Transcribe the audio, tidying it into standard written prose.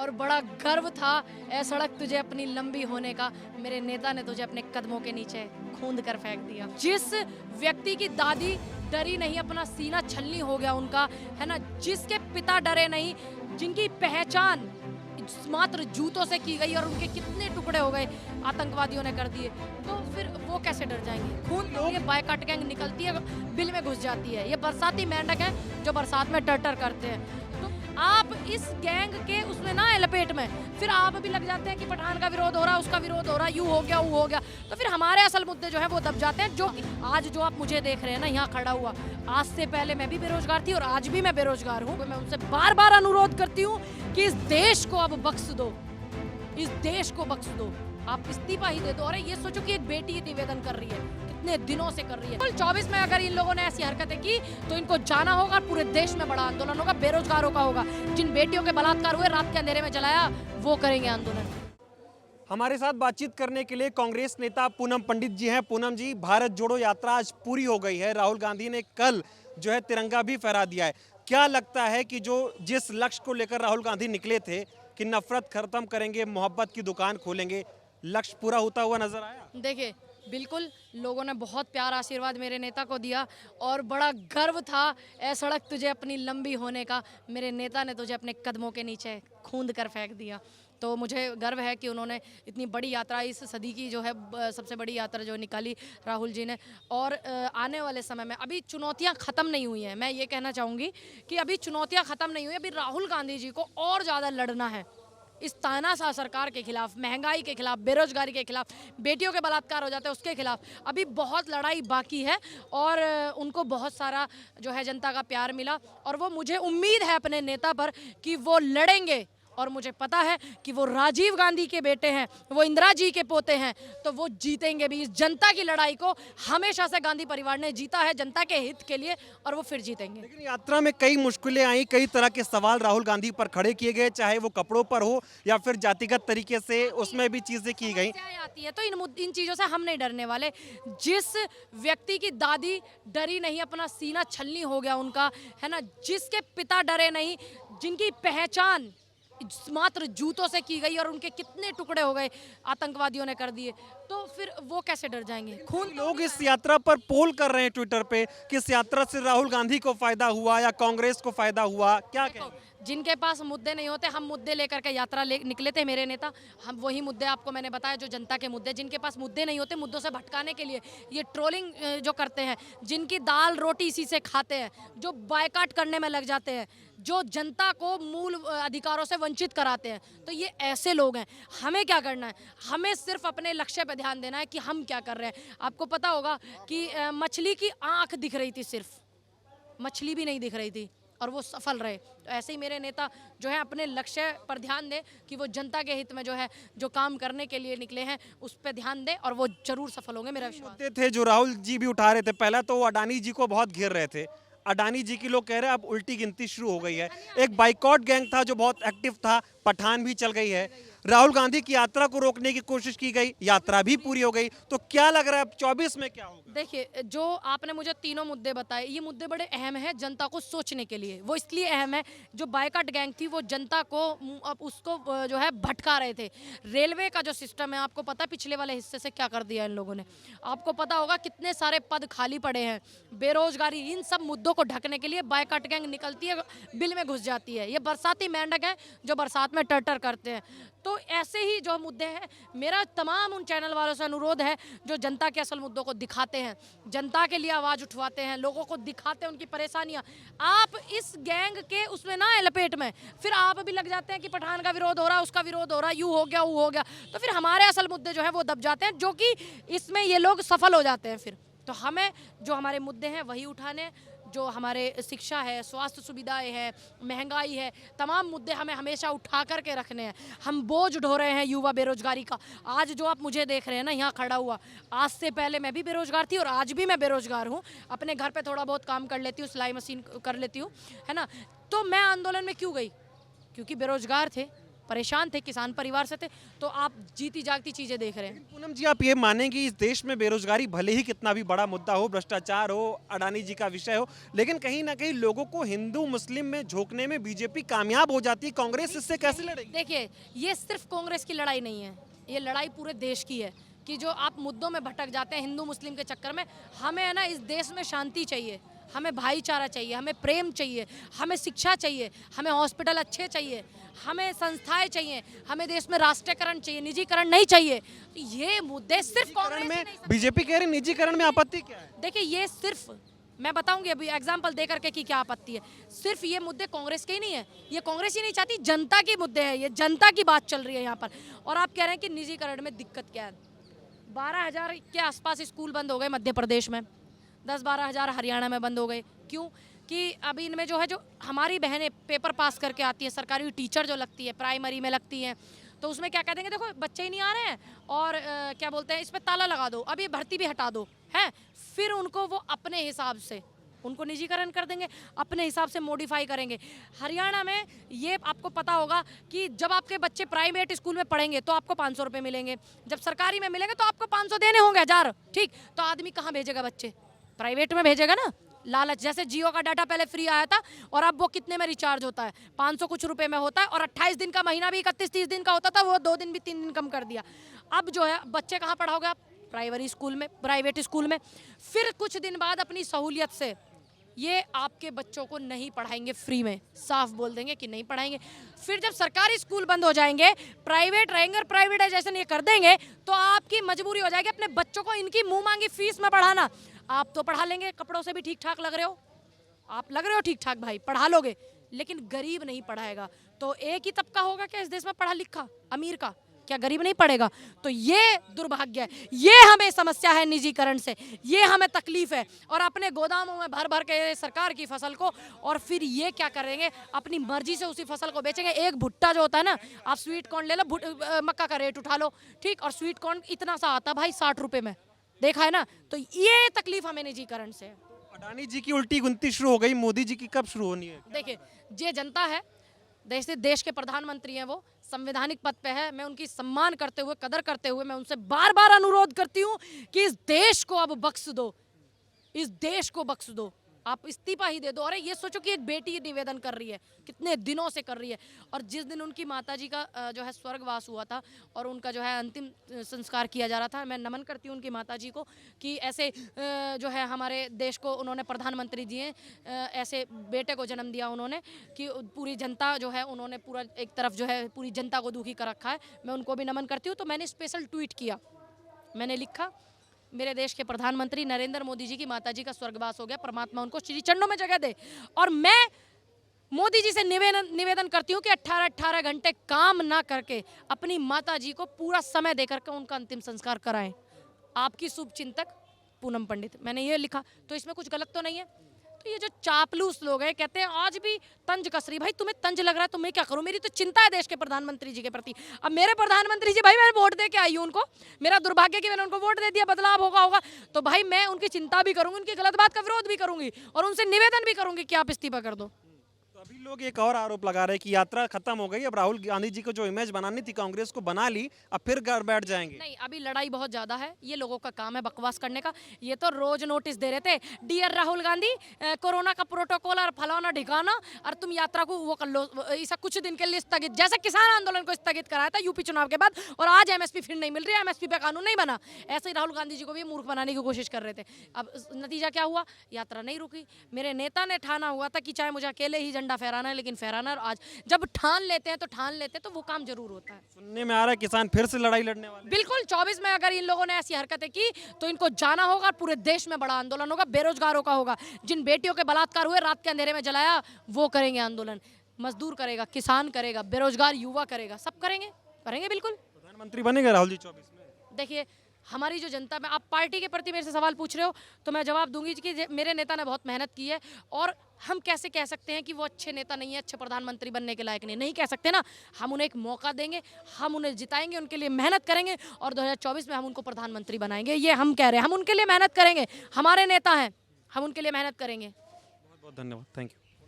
और बड़ा गर्व था ए सड़क तुझे अपनी लंबी होने का, मेरे नेता ने तुझे अपने कदमों के नीचे खूंद कर फेंक दिया। जिस व्यक्ति की दादी डरी नहीं, अपना सीना छलनी हो गया उनका, है ना, जिसके पिता डरे नहीं, जिनकी पहचान मात्र जूतों से की गई और उनके कितने टुकड़े हो गए आतंकवादियों ने कर दिए, तो फिर वो कैसे डर जाएंगे। खून लोग बायकाट गैंग निकलती है, बिल में घुस जाती है। ये बरसाती मेंढक है जो बरसात में टर करते हैं। तो आप इस गैंग के उसमें ना लपेट में फिर आप भी लग जाते हैं कि पठान का विरोध हो रहा है, उसका विरोध हो रहा है, यूं हो गया वो हो गया, तो फिर हमारे असल मुद्दे जो है वो दब जाते हैं। जो आज जो आप मुझे देख रहे हैं ना यहाँ खड़ा हुआ, आज से पहले मैं भी बेरोजगार थी और आज भी मैं बेरोजगार हूँ। मैं उनसे बार बार अनुरोध करती हूँ कि इस देश को अब बख्श दो, इस देश को बख्श दो, आप इस्तीफा ही दे दो। और ये सोचो कि एक बेटी निवेदन कर रही है, कितने दिनों से कर रही है। 24 में अगर इन लोगों ने ऐसी हरकतें की तो इनको जाना होगा, पूरे देश में बड़ा आंदोलन होगा, बेरोजगारों का होगा। जिन बेटियों के बलात्कार हुए, रात के अंधेरे में जलाया, वो करेंगे आंदोलन। हमारे साथ बातचीत करने के लिए कांग्रेस नेता पूनम पंडित जी हैं। पूनम जी, भारत जोड़ो यात्रा आज पूरी हो गई है। राहुल गांधी ने कल जो है तिरंगा भी फहरा दिया है। क्या लगता है कि जो जिस लक्ष्य को लेकर राहुल गांधी निकले थे कि नफरत खत्म करेंगे, मोहब्बत की दुकान खोलेंगे, लक्ष्य पूरा होता हुआ नजर आया? देखिए, बिल्कुल लोगों ने बहुत प्यार आशीर्वाद मेरे नेता को दिया और बड़ा गर्व था ए सड़क तुझे अपनी लंबी होने का, मेरे नेता ने तुझे अपने कदमों के नीचे खूंद कर फेंक दिया। तो मुझे गर्व है कि उन्होंने इतनी बड़ी यात्रा, इस सदी की जो है सबसे बड़ी यात्रा जो निकाली राहुल जी ने। और आने वाले समय में अभी चुनौतियां ख़त्म नहीं हुई हैं। मैं ये कहना चाहूँगी कि अभी चुनौतियां ख़त्म नहीं हुई, अभी राहुल गांधी जी को और ज़्यादा लड़ना है इस तानाशाह सरकार के खिलाफ, महंगाई के खिलाफ, बेरोजगारी के खिलाफ, बेटियों के बलात्कार हो जाते हैं उसके खिलाफ। अभी बहुत लड़ाई बाकी है और उनको बहुत सारा जो है जनता का प्यार मिला और वो, मुझे उम्मीद है अपने नेता पर कि वो लड़ेंगे। और मुझे पता है कि वो राजीव गांधी के बेटे हैं, वो इंदिरा जी के पोते हैं, तो वो जीतेंगे भी। इस जनता की लड़ाई को हमेशा से गांधी परिवार ने जीता है जनता के हित के लिए, और वो फिर जीतेंगे। लेकिन यात्रा में कई मुश्किलें आई, कई तरह के सवाल राहुल गांधी पर खड़े किए गए, चाहे वो कपड़ों पर हो या फिर जातिगत तरीके से उसमें भी चीजें की गई। आती है तो इन चीजों से हम नहीं डरने वाले। जिस व्यक्ति की दादी डरी नहीं, अपना सीना छलनी हो गया उनका, है ना, जिसके पिता डरे नहीं, जिनकी पहचान मात्र जूतों से की गई और उनके कितने टुकड़े हो गए आतंकवादियों ने कर दिए, तो फिर वो कैसे डर जाएंगे। खून लोग इस यात्रा पर पोल कर रहे हैं ट्विटर पे कि इस यात्रा से राहुल गांधी को फायदा हुआ या कांग्रेस को फायदा हुआ, क्या कहें? जिनके पास मुद्दे नहीं होते, हम मुद्दे लेकर के यात्रा निकले थे मेरे नेता, हम वही मुद्दे आपको मैंने बताया जो जनता के मुद्दे। जिनके पास मुद्दे नहीं होते, मुद्दों से भटकाने के लिए ये ट्रोलिंग जो करते हैं, जिनकी दाल रोटी इसी से खाते हैं, जो बायकाट करने में लग जाते हैं, जो जनता को मूल अधिकारों से वंचित कराते हैं, तो ये ऐसे लोग हैं। हमें क्या करना है, हमें सिर्फ अपने लक्ष्य पर ध्यान देना है कि हम क्या कर रहे हैं। आपको पता होगा कि मछली की आँख दिख रही थी, सिर्फ मछली भी नहीं दिख रही थी और वो सफल रहे। तो ऐसे ही मेरे नेता जो है अपने लक्ष्य पर ध्यान दें कि वो जनता के हित में जो है जो काम करने के लिए निकले हैं उस पर ध्यान दें और वो जरूर सफल होंगे, मेरा विश्वास। मुद्दे थे जो राहुल जी भी उठा रहे थे। पहला तो वो अडानी जी को बहुत घेर रहे थे। अडानी जी की लोग कह रहे हैं अब उल्टी गिनती शुरू हो गई है। एक बाइकॉट गैंग था जो बहुत एक्टिव था, पठान भी चल गई है। राहुल गांधी की यात्रा को रोकने की कोशिश की गई, यात्रा भी पूरी हो गई। तो क्या लग रहा है अब 24 में क्या होगा? देखिए, जो आपने मुझे तीनों मुद्दे बताए, ये मुद्दे बड़े अहम हैं जनता को सोचने के लिए। वो इसलिए अहम है, जो बायकाट गैंग थी वो जनता को अब उसको जो है भटका रहे थे। रेलवे का जो सिस्टम है, आपको पता पिछले वाले हिस्से से क्या कर दिया इन लोगों ने। आपको पता होगा कितने सारे पद खाली पड़े हैं, बेरोजगारी, इन सब मुद्दों को ढकने के लिए बायकाट गैंग निकलती है, बिल में घुस जाती है। ये बरसाती मेंढक है जो बरसात में टर करते हैं। तो ऐसे ही जो मुद्दे हैं, मेरा तमाम उन चैनल वालों से अनुरोध है जो जनता के असल मुद्दों को दिखाते हैं, जनता के लिए आवाज़ उठवाते हैं, लोगों को दिखाते हैं उनकी परेशानियां। आप इस गैंग के उसमें ना लपेट में फिर आप भी लग जाते हैं कि पठान का विरोध हो रहा है, उसका विरोध हो रहा है, यूँ हो गया वो हो गया, तो फिर हमारे असल मुद्दे जो है वो दब जाते हैं, जो कि इसमें ये लोग सफल हो जाते हैं। फिर तो हमें जो हमारे मुद्दे हैं वही उठाने, जो हमारे शिक्षा है, स्वास्थ्य सुविधाएं हैं, महंगाई है, तमाम मुद्दे हमें हमेशा उठा करके रखने हैं। हम बोझ ढो रहे हैं युवा बेरोजगारी का। आज जो आप मुझे देख रहे हैं ना यहाँ खड़ा हुआ, आज से पहले मैं भी बेरोजगार थी और आज भी मैं बेरोजगार हूँ। अपने घर पे थोड़ा बहुत काम कर लेती हूँ, सिलाई मशीन कर लेती हूँ, है ना। तो मैं आंदोलन में क्यों गई? क्योंकि बेरोजगार थे, परेशान थे, किसान परिवार से थे, तो आप जीती जागती चीज़ें देख रहे हैं। पूनम जी, आप ये मानेंगे इस देश में बेरोजगारी भले ही कितना भी बड़ा मुद्दा हो, भ्रष्टाचार हो, अडानी जी का विषय हो, लेकिन कहीं ना कहीं लोगों को हिंदू मुस्लिम में झोंकने में बीजेपी कामयाब हो जाती है। कांग्रेस इससे कैसे लड़ेगी? देखिए, ये सिर्फ कांग्रेस की लड़ाई नहीं है, ये लड़ाई पूरे देश की है कि जो आप मुद्दों में भटक जाते हैं हिंदू मुस्लिम के चक्कर में। हमें है ना इस देश में शांति चाहिए, हमें भाईचारा चाहिए, हमें प्रेम चाहिए, हमें शिक्षा चाहिए, हमें हॉस्पिटल अच्छे चाहिए, हमें संस्थाएं चाहिए, हमें देश में राष्ट्रीयकरण चाहिए, निजीकरण नहीं चाहिए। ये मुद्दे सिर्फ कांग्रेस में ही नहीं। बीजेपी कह रही निजीकरण में आपत्ति क्या है? देखिए, ये सिर्फ मैं बताऊंगी अभी एग्जाम्पल दे करके कि क्या आपत्ति है। सिर्फ ये मुद्दे कांग्रेस के ही नहीं है, ये कांग्रेस ही नहीं चाहती, जनता के मुद्दे हैं, ये जनता की बात चल रही है यहाँ पर। और आप कह रहे हैं कि निजीकरण में दिक्कत क्या है। 12,000 के आसपास स्कूल बंद हो गए मध्य प्रदेश में, 10-12 हज़ार हरियाणा में बंद हो गए। क्यों? कि अभी इनमें जो है, जो हमारी बहनें पेपर पास करके आती है, सरकारी टीचर जो लगती है, प्राइमरी में लगती हैं, तो उसमें क्या कह देंगे, देखो बच्चे ही नहीं आ रहे हैं और क्या बोलते हैं, इस पर ताला लगा दो, अब ये भर्ती भी हटा दो, है। फिर उनको वो अपने हिसाब से उनको निजीकरण कर देंगे, अपने हिसाब से मॉडिफाई करेंगे। हरियाणा में ये आपको पता होगा कि जब आपके बच्चे प्राइवेट स्कूल में पढ़ेंगे तो आपको 500 रुपये मिलेंगे, जब सरकारी में मिलेंगे तो आपको 500 देने होंगे, 1000। ठीक, तो आदमी कहाँ भेजेगा बच्चे? प्राइवेट में भेजेगा ना। लालच, जैसे जियो का डाटा पहले फ्री आया था और अब वो कितने में रिचार्ज होता है, 500 कुछ रुपए में होता है, और 28 दिन का महीना भी 31-30 दिन का होता था, वो 2 दिन भी 3 दिन कम कर दिया। अब जो है बच्चे कहाँ पढ़ाओगे आप? प्राइमरी स्कूल में, प्राइवेट स्कूल में। फिर कुछ दिन बाद अपनी सहूलियत से ये आपके बच्चों को नहीं पढ़ाएंगे फ्री में, साफ बोल देंगे कि नहीं पढ़ाएंगे। फिर जब सरकारी स्कूल बंद हो जाएंगे, प्राइवेट रहेंगे और प्राइवेटाइजेशन ये कर देंगे, तो आपकी मजबूरी हो जाएगी अपने बच्चों को इनकी मुंह मांगी फीस में पढ़ाना। आप तो पढ़ा लेंगे, कपड़ों से भी ठीक ठाक लग रहे हो, आप लग रहे हो ठीक ठाक भाई, पढ़ा लोगे, लेकिन गरीब नहीं पढ़ाएगा। तो एक ही तबका होगा क्या इस देश में पढ़ा लिखा, अमीर का? क्या गरीब नहीं पढ़ेगा? तो ये दुर्भाग्य है, ये हमें समस्या है निजीकरण से, ये हमें तकलीफ है। और अपने गोदामों में भर भर के सरकार की फसल को, और फिर ये क्या करेंगे, अपनी मर्जी से उसी फसल को बेचेंगे। एक भुट्टा जो होता है ना, आप स्वीट कॉर्न ले लो, मक्का का रेट उठा लो, ठीक, और स्वीट कॉर्न इतना सा आता भाई 60 रुपए में, देखा है ना। तो ये तकलीफ हमें निजीकरण से है। अडानी जी की उल्टी गिनती शुरू हो गई, मोदी जी की कब शुरू होनी है? देखिए, ये जनता है, देश के प्रधानमंत्री हैं, वो संवैधानिक पद पे है, मैं उनकी सम्मान करते हुए, कदर करते हुए, मैं उनसे बार बार अनुरोध करती हूँ कि इस देश को अब बख्श दो, इस देश को बख्श दो, आप इस्तीफा ही दे दो। अरे ये सोचो कि एक बेटी निवेदन कर रही है, कितने दिनों से कर रही है, और जिस दिन उनकी माताजी का जो है स्वर्गवास हुआ था और उनका जो है अंतिम संस्कार किया जा रहा था, मैं नमन करती हूँ उनकी माताजी को कि ऐसे जो है हमारे देश को उन्होंने प्रधानमंत्री दिए, ऐसे बेटे को जन्म दिया उन्होंने कि पूरी जनता जो है, उन्होंने पूरा एक तरफ जो है पूरी जनता को दुखी कर रखा है। मैं उनको भी नमन करती हूँ। तो मैंने स्पेशल ट्वीट किया, मैंने लिखा, मेरे देश के प्रधानमंत्री नरेंद्र मोदी जी की माताजी का स्वर्गवास हो गया, परमात्मा उनको श्री चरणों में जगह दे। और मैं मोदी जी से निवेदन करती हूँ कि 18 घंटे काम ना करके अपनी माताजी को पूरा समय देकर के उनका अंतिम संस्कार कराएं। आपकी शुभचिंतक पूनम पंडित, मैंने ये लिखा। तो इसमें कुछ गलत तो नहीं है? तो ये जो चापलूस लोग हैं, कहते हैं आज भी तंज कस रही, भाई तुम्हें तंज लग रहा है तो मैं क्या करूं? मेरी तो चिंता है देश के प्रधानमंत्री जी के प्रति। अब मेरे प्रधानमंत्री जी, भाई मैंने वोट दे के आई हूं उनको, मेरा दुर्भाग्य कि मैंने उनको वोट दे दिया, बदलाव होगा, तो भाई मैं उनकी चिंता भी करूंगी, उनकी गलत बात का विरोध भी करूंगी और उनसे निवेदन भी करूंगी कि आप इस्तीफा कर दो। अभी लोग एक और आरोप लगा रहे हैं कि यात्रा खत्म हो गई, अब राहुल गांधी जी को जो इमेज बनानी थी कांग्रेस को बना ली, अब फिर घर बैठ जाएंगे। नहीं, अभी लड़ाई बहुत ज्यादा है, ये लोगों का काम है बकवास करने का। ये तो रोज नोटिस दे रहे थे, डियर राहुल गांधी, कोरोना का प्रोटोकॉल और फलाना ढिकाना, और तुम यात्रा को वो कर लो, ऐसा कुछ दिन के लिए स्थगित, जैसे किसान आंदोलन को स्थगित कराया था यूपी चुनाव के बाद, और आज एमएसपी फिर नहीं मिल रही है, एमएसपी पे कानून नहीं बना। ऐसे ही राहुल गांधी जी को भी मूर्ख बनाने की कोशिश कर रहे थे। अब नतीजा क्या हुआ? यात्रा नहीं रुकी। मेरे नेता ने ठाना हुआ था कि चाहे मुझे अकेले ही झंडा फहराना है, लेकिन फहराना, और आज जब ठान लेते हैं तो वो काम जरूर होता है। सुनने में आ रहा है किसान फिर से लड़ाई लड़ने वाले। बिल्कुल, 24 में अगर इन लोगों ने ऐसी हरकतें की तो इनको जाना होगा, पूरे देश में बड़ा आंदोलन होगा, बेरोजगारों का होगा। जिन बेटियों के बलात्कार हुए, रात के अंधेरे में जलाया, वो करेंगे आंदोलन। मजदूर करेगा, किसान करेगा, बेरोजगार युवा करेगा, सब करेंगे बिल्कुल। प्रधानमंत्री बनेगा राहुल जी 24 में? देखिए, हमारी जो जनता में, आप पार्टी के प्रति मेरे से सवाल पूछ रहे हो तो मैं जवाब दूंगी कि मेरे नेता ने बहुत मेहनत की है, और हम कैसे कह सकते हैं कि वो अच्छे नेता नहीं है, अच्छे प्रधानमंत्री बनने के लायक नहीं कह सकते ना। हम उन्हें एक मौका देंगे, हम उन्हें जिताएंगे, उनके लिए मेहनत करेंगे, और 2024 में हम उनको प्रधानमंत्री बनाएंगे। ये हम कह रहे हैं, हम उनके लिए मेहनत करेंगे, हमारे नेता हैं, हम उनके लिए मेहनत करेंगे। बहुत बहुत धन्यवाद, थैंक यू।